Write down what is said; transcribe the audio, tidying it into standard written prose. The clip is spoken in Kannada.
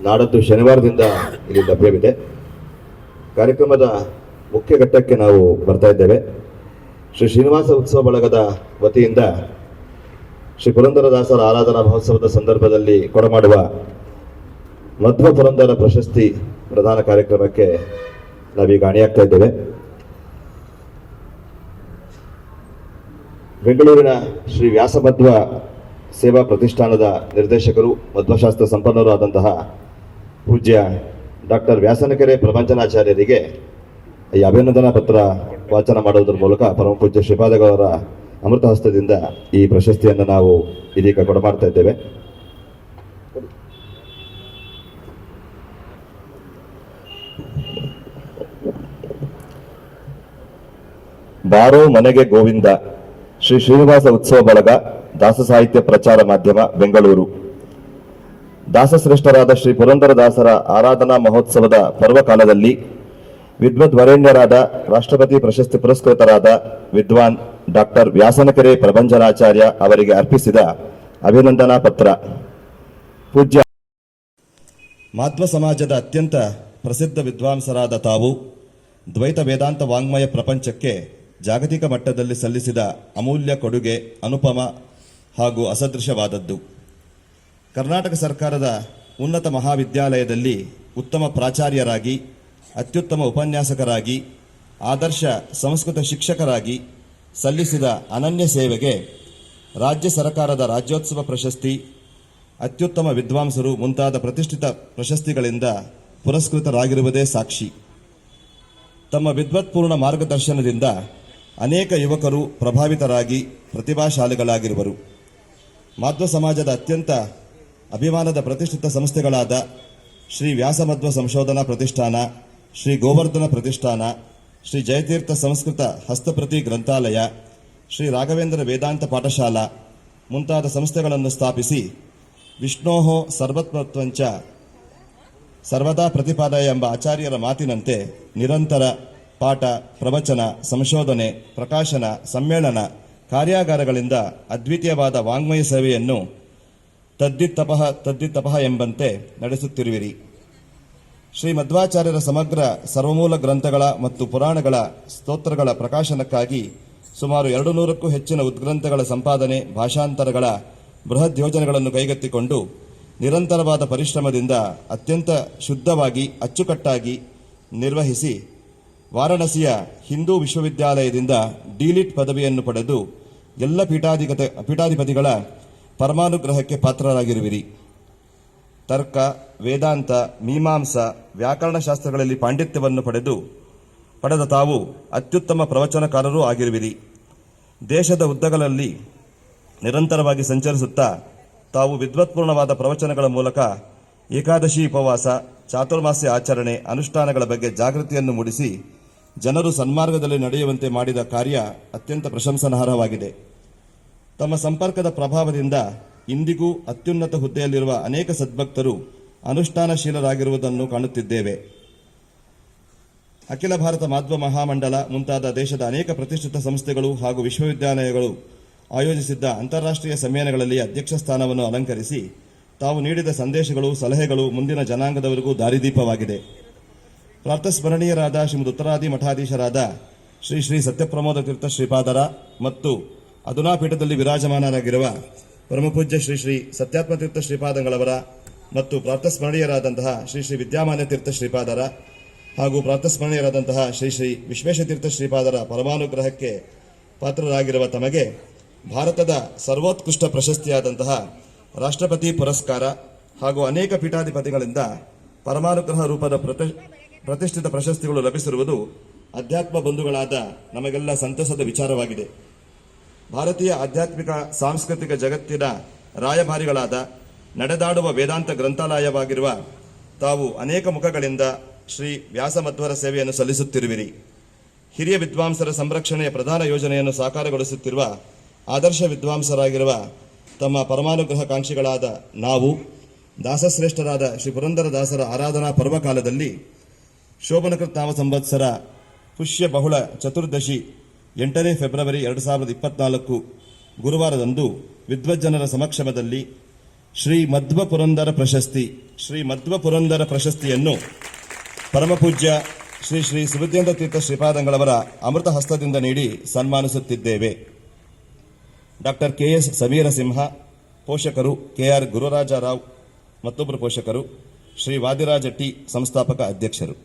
ನಾಡದ್ದು ಶನಿವಾರದಿಂದ ಇಲ್ಲಿ ಲಭ್ಯವಿದೆ. ಕಾರ್ಯಕ್ರಮದ ಮುಖ್ಯ ಘಟ್ಟಕ್ಕೆ ನಾವು ಬರ್ತಾ ಇದ್ದೇವೆ. ಶ್ರೀ ಶ್ರೀನಿವಾಸ ಉತ್ಸವ ಬಳಗದ ವತಿಯಿಂದ ಶ್ರೀ ಪುರಂದರದಾಸರ ಆರಾಧನಾ ಮಹೋತ್ಸವದ ಸಂದರ್ಭದಲ್ಲಿ ಕೊಡಮಾಡುವ ಮಧ್ವ ಪುರಂದರ ಪ್ರಶಸ್ತಿ ಪ್ರದಾನ ಕಾರ್ಯಕ್ರಮಕ್ಕೆ ನಾವೀಗ ಅಣಿಯಾಗ್ತಾ ಇದ್ದೇವೆ. ಬೆಂಗಳೂರಿನ ಶ್ರೀ ವ್ಯಾಸಮಧ್ವ ಸೇವಾ ಪ್ರತಿಷ್ಠಾನದ ನಿರ್ದೇಶಕರು, ಮಧ್ವಶಾಸ್ತ್ರ ಸಂಪನ್ನರು ಆದಂತಹ ಪೂಜ್ಯ ಡಾಕ್ಟರ್ ವ್ಯಾಸನಕೆರೆ ಪ್ರಪಂಚನಾಚಾರ್ಯರಿಗೆ ಈ ಅಭಿನಂದನಾ ಪತ್ರ ವಾಚನ ಮಾಡುವುದರ ಮೂಲಕ ಪರಮ ಪೂಜ್ಯ ಶ್ರೀಪಾದಗಳವರ ಅಮೃತ ಹಸ್ತದಿಂದ ಈ ಪ್ರಶಸ್ತಿಯನ್ನು ನಾವು ಇದೀಗ ಕೊಡಮಾಡ್ತಾ ಇದ್ದೇವೆ. ಬಾರೋ ಮನೆಗೆ ಗೋವಿಂದ, ಶ್ರೀ ಶ್ರೀನಿವಾಸ ಉತ್ಸವ ಬಳಗ, ದಾಸ ಸಾಹಿತ್ಯ ಪ್ರಚಾರ ಮಾಧ್ಯಮ, ಬೆಂಗಳೂರು. ದಾಸಶ್ರೇಷ್ಠರಾದ ಶ್ರೀ ಪುರಂದರದಾಸರ ಆರಾಧನಾ ಮಹೋತ್ಸವದ ಪರ್ವಕಾಲದಲ್ಲಿ ವಿದ್ವದ್ವರೇಣ್ಯರಾದ ರಾಷ್ಟ್ರಪತಿ ಪ್ರಶಸ್ತಿ ಪುರಸ್ಕೃತರಾದ ವಿದ್ವಾನ್ ಡಾಕ್ಟರ್ ವ್ಯಾಸನಕೆರೆ ಪ್ರಭಂಜನಾಚಾರ್ಯ ಅವರಿಗೆ ಅರ್ಪಿಸಿದ ಅಭಿನಂದನಾ ಪತ್ರ. ಪೂಜ್ಯ ಮಾಧ್ವ ಸಮಾಜದ ಅತ್ಯಂತ ಪ್ರಸಿದ್ಧ ವಿದ್ವಾಂಸರಾದ ತಾವು ದ್ವೈತ ವೇದಾಂತ ವಾಂಗ್ಮಯ ಪ್ರಪಂಚಕ್ಕೆ ಜಾಗತಿಕ ಮಟ್ಟದಲ್ಲಿ ಸಲ್ಲಿಸಿದ ಅಮೂಲ್ಯ ಕೊಡುಗೆ ಅನುಪಮ ಹಾಗೂ ಅಸದೃಶವಾದದ್ದು. ಕರ್ನಾಟಕ ಸರ್ಕಾರದ ಉನ್ನತ ಮಹಾವಿದ್ಯಾಲಯದಲ್ಲಿ ಉತ್ತಮ ಪ್ರಾಚಾರ್ಯರಾಗಿ, ಅತ್ಯುತ್ತಮ ಉಪನ್ಯಾಸಕರಾಗಿ, ಆದರ್ಶ ಸಂಸ್ಕೃತ ಶಿಕ್ಷಕರಾಗಿ ಸಲ್ಲಿಸಿದ ಅನನ್ಯ ಸೇವೆಗೆ ರಾಜ್ಯ ಸರ್ಕಾರದ ರಾಜ್ಯೋತ್ಸವ ಪ್ರಶಸ್ತಿ, ಅತ್ಯುತ್ತಮ ವಿದ್ವಾಂಸರು ಮುಂತಾದ ಪ್ರತಿಷ್ಠಿತ ಪ್ರಶಸ್ತಿಗಳಿಂದ ಪುರಸ್ಕೃತರಾಗಿರುವುದೇ ಸಾಕ್ಷಿ. ತಮ್ಮ ವಿದ್ವತ್ಪೂರ್ಣ ಮಾರ್ಗದರ್ಶನದಿಂದ ಅನೇಕ ಯುವಕರು ಪ್ರಭಾವಿತರಾಗಿ ಪ್ರತಿಭಾಶಾಲಿಗಳಾಗಿರುವರು. ಮಾಧ್ವ ಸಮಾಜದ ಅತ್ಯಂತ ಅಭಿಮಾನದ ಪ್ರತಿಷ್ಠಿತ ಸಂಸ್ಥೆಗಳಾದ ಶ್ರೀ ವ್ಯಾಸಮಧ್ವ ಸಂಶೋಧನಾ ಪ್ರತಿಷ್ಠಾನ, ಶ್ರೀ ಗೋವರ್ಧನ ಪ್ರತಿಷ್ಠಾನ, ಶ್ರೀ ಜಯತೀರ್ಥ ಸಂಸ್ಕೃತ ಹಸ್ತಪ್ರತಿ ಗ್ರಂಥಾಲಯ, ಶ್ರೀ ರಾಘವೇಂದ್ರ ವೇದಾಂತ ಪಾಠಶಾಲಾ ಮುಂತಾದ ಸಂಸ್ಥೆಗಳನ್ನು ಸ್ಥಾಪಿಸಿ ವಿಷ್ಣೋಹೋ ಸರ್ವತ್ವತ್ವಂಚ ಸರ್ವದಾ ಪ್ರತಿಪಾದಯ ಎಂಬ ಆಚಾರ್ಯರ ಮಾತಿನಂತೆ ನಿರಂತರ ಪಾಠ, ಪ್ರವಚನ, ಸಂಶೋಧನೆ, ಪ್ರಕಾಶನ, ಸಮ್ಮೇಳನ, ಕಾರ್ಯಾಗಾರಗಳಿಂದ ಅದ್ವಿತೀಯವಾದ ವಾಂಗ್ಮಯ ಸೇವೆಯನ್ನು ತದ್ದಿತ್ತಪಃ ಎಂಬಂತೆ ನಡೆಸುತ್ತಿರುವಿರಿ. ಶ್ರೀ ಮಧ್ವಾಚಾರ್ಯರ ಸಮಗ್ರ ಸರ್ವಮೂಲ ಗ್ರಂಥಗಳ ಮತ್ತು ಪುರಾಣಗಳ ಸ್ತೋತ್ರಗಳ ಪ್ರಕಾಶನಕ್ಕಾಗಿ ಸುಮಾರು 200ಕ್ಕೂ ಹೆಚ್ಚಿನ ಉದ್ಗ್ರಂಥಗಳ ಸಂಪಾದನೆ, ಭಾಷಾಂತರಗಳ ಬೃಹತ್ ಯೋಜನೆಗಳನ್ನು ಕೈಗೆತ್ತಿಕೊಂಡು ನಿರಂತರವಾದ ಪರಿಶ್ರಮದಿಂದ ಅತ್ಯಂತ ಶುದ್ಧವಾಗಿ ಅಚ್ಚುಕಟ್ಟಾಗಿ ನಿರ್ವಹಿಸಿ ವಾರಾಣಸಿಯ ಹಿಂದೂ ವಿಶ್ವವಿದ್ಯಾಲಯದಿಂದ ಡಿಲಿಟ್ ಪದವಿಯನ್ನು ಪಡೆದು ಎಲ್ಲ ಪೀಠಾಧಿಪತಿಗಳ ಪರಮಾನುಗ್ರಹಕ್ಕೆ ಪಾತ್ರರಾಗಿರುವಿರಿ. ತರ್ಕ, ವೇದಾಂತ, ಮೀಮಾಂಸ, ವ್ಯಾಕರಣಶಾಸ್ತ್ರಗಳಲ್ಲಿ ಪಾಂಡಿತ್ಯವನ್ನು ಪಡೆದ ತಾವು ಅತ್ಯುತ್ತಮ ಪ್ರವಚನಕಾರರೂ ಆಗಿರುವಿರಿ. ದೇಶದ ಉದ್ದಗಲಲ್ಲಿ ನಿರಂತರವಾಗಿ ಸಂಚರಿಸುತ್ತಾ ತಾವು ವಿದ್ವತ್ಪೂರ್ಣವಾದ ಪ್ರವಚನಗಳ ಮೂಲಕ ಏಕಾದಶಿ ಉಪವಾಸ, ಚಾತುರ್ಮಾಸ್ಯ ಆಚರಣೆ, ಅನುಷ್ಠಾನಗಳ ಬಗ್ಗೆ ಜಾಗೃತಿಯನ್ನು ಮೂಡಿಸಿ ಜನರು ಸನ್ಮಾರ್ಗದಲ್ಲಿ ನಡೆಯುವಂತೆ ಮಾಡಿದ ಕಾರ್ಯ ಅತ್ಯಂತ ಪ್ರಶಂಸನಾರ್ಹವಾಗಿದೆ. ತಮ್ಮ ಸಂಪರ್ಕದ ಪ್ರಭಾವದಿಂದ ಇಂದಿಗೂ ಅತ್ಯುನ್ನತ ಹುದ್ದೆಯಲ್ಲಿರುವ ಅನೇಕ ಸದ್ಭಕ್ತರು ಅನುಷ್ಠಾನಶೀಲರಾಗಿರುವುದನ್ನು ಕಾಣುತ್ತಿದ್ದೇವೆ. ಅಖಿಲ ಭಾರತ ಮಾಧ್ವ ಮಹಾಮಂಡಲ ಮುಂತಾದ ದೇಶದ ಅನೇಕ ಪ್ರತಿಷ್ಠಿತ ಸಂಸ್ಥೆಗಳು ಹಾಗೂ ವಿಶ್ವವಿದ್ಯಾಲಯಗಳು ಆಯೋಜಿಸಿದ್ದ ಅಂತಾರಾಷ್ಟ್ರೀಯ ಸಮ್ಮೇಳನಗಳಲ್ಲಿ ಅಧ್ಯಕ್ಷ ಸ್ಥಾನವನ್ನು ಅಲಂಕರಿಸಿ ತಾವು ನೀಡಿದ ಸಂದೇಶಗಳು, ಸಲಹೆಗಳು ಮುಂದಿನ ಜನಾಂಗದವರೆಗೂ ದಾರಿದೀಪವಾಗಿದೆ. ಪ್ರಾತಸ್ಮರಣೀಯರಾದ ಶ್ರೀಮದ್ ಉತ್ತರಾದಿ ಮಠಾಧೀಶರಾದ ಶ್ರೀ ಶ್ರೀ ಸತ್ಯಪ್ರಮೋದ ತೀರ್ಥ ಶ್ರೀಪಾದರ ಮತ್ತು ಅದುನಾ ಪೀಠದಲ್ಲಿ ವಿರಾಜಮಾನರಾಗಿರುವ ಪರಮಪೂಜ್ಯ ಶ್ರೀ ಶ್ರೀ ಸತ್ಯಾತ್ಮತೀರ್ಥ ಶ್ರೀಪಾದಂಗಳವರ ಮತ್ತು ಪ್ರಾತಸ್ಮರಣೀಯರಾದಂತಹ ಶ್ರೀ ಶ್ರೀ ವಿದ್ಯಾಮಾನ್ಯ ತೀರ್ಥ ಶ್ರೀಪಾದರ ಹಾಗೂ ಪ್ರಾತಸ್ಮರಣೀಯರಾದಂತಹ ಶ್ರೀ ಶ್ರೀ ವಿಶ್ವೇಶತೀರ್ಥ ಶ್ರೀಪಾದರ ಪರಮಾನುಗ್ರಹಕ್ಕೆ ಪಾತ್ರರಾಗಿರುವ ತಮಗೆ ಭಾರತದ ಸರ್ವೋತ್ಕೃಷ್ಟ ಪ್ರಶಸ್ತಿಯಾದಂತಹ ರಾಷ್ಟ್ರಪತಿ ಪುರಸ್ಕಾರ ಹಾಗೂ ಅನೇಕ ಪೀಠಾಧಿಪತಿಗಳಿಂದ ಪರಮಾನುಗ್ರಹ ರೂಪದ ಪ್ರತಿಷ್ಠಿತ ಪ್ರಶಸ್ತಿಗಳು ಲಭಿಸಿರುವುದು ಅಧ್ಯಾತ್ಮ ಬಂಧುಗಳಾದ ನಮಗೆಲ್ಲ ಸಂತಸದ ವಿಚಾರವಾಗಿದೆ. ಭಾರತೀಯ ಆಧ್ಯಾತ್ಮಿಕ ಸಾಂಸ್ಕೃತಿಕ ಜಗತ್ತಿನ ರಾಯಭಾರಿಗಳಾದ ನಡೆದಾಡುವ ವೇದಾಂತ ಗ್ರಂಥಾಲಯವಾಗಿರುವ ತಾವು ಅನೇಕ ಮುಖಗಳಿಂದ ಶ್ರೀ ವ್ಯಾಸಮಧ್ವರ ಸೇವೆಯನ್ನು ಸಲ್ಲಿಸುತ್ತಿರುವಿರಿ. ಹಿರಿಯ ವಿದ್ವಾಂಸರ ಸಂರಕ್ಷಣೆಯ ಪ್ರಧಾನ ಯೋಜನೆಯನ್ನು ಸಾಕಾರಗೊಳಿಸುತ್ತಿರುವ ಆದರ್ಶ ವಿದ್ವಾಂಸರಾಗಿರುವ ತಮ್ಮ ಪರಮಾನುಗ್ರಹಕಾಂಕ್ಷಿಗಳಾದ ನಾವು ದಾಸಶ್ರೇಷ್ಠರಾದ ಶ್ರೀ ಪುರಂದರದಾಸರ ಆರಾಧನಾ ಪರ್ವಕಾಲದಲ್ಲಿ ಶೋಭನಕೃತ್ ನಾಮ ಸಂವತ್ಸರ ಪುಷ್ಯ ಬಹುಳ ಚತುರ್ದಶಿ 8ನೇ ಫೆಬ್ರವರಿ 2024 ಗುರುವಾರದಂದು ವಿದ್ವಜ್ಜನರ ಸಮಕ್ಷಮದಲ್ಲಿ ಶ್ರೀ ಮಧ್ವ ಪುರಂದರ ಪ್ರಶಸ್ತಿಯನ್ನು ಪರಮಪೂಜ್ಯ ಶ್ರೀ ಶ್ರೀ ಸುಬುಧೇಂದ್ರ ತೀರ್ಥ ಶ್ರೀಪಾದಂಗಳವರ ಅಮೃತ ಹಸ್ತದಿಂದ ನೀಡಿ ಸನ್ಮಾನಿಸುತ್ತಿದ್ದೇವೆ. ಡಾಕ್ಟರ್ ಕೆಎಸ್ ಸಮೀರ ಸಿಂಹ, ಪೋಷಕರು ಕೆಆರ್ ಗುರುರಾಜರಾವ್, ಮತ್ತೊಬ್ಬರು ಪೋಷಕರು ಶ್ರೀ ವಾದಿರಾಜ ಟಿ, ಸಂಸ್ಥಾಪಕ ಅಧ್ಯಕ್ಷರು.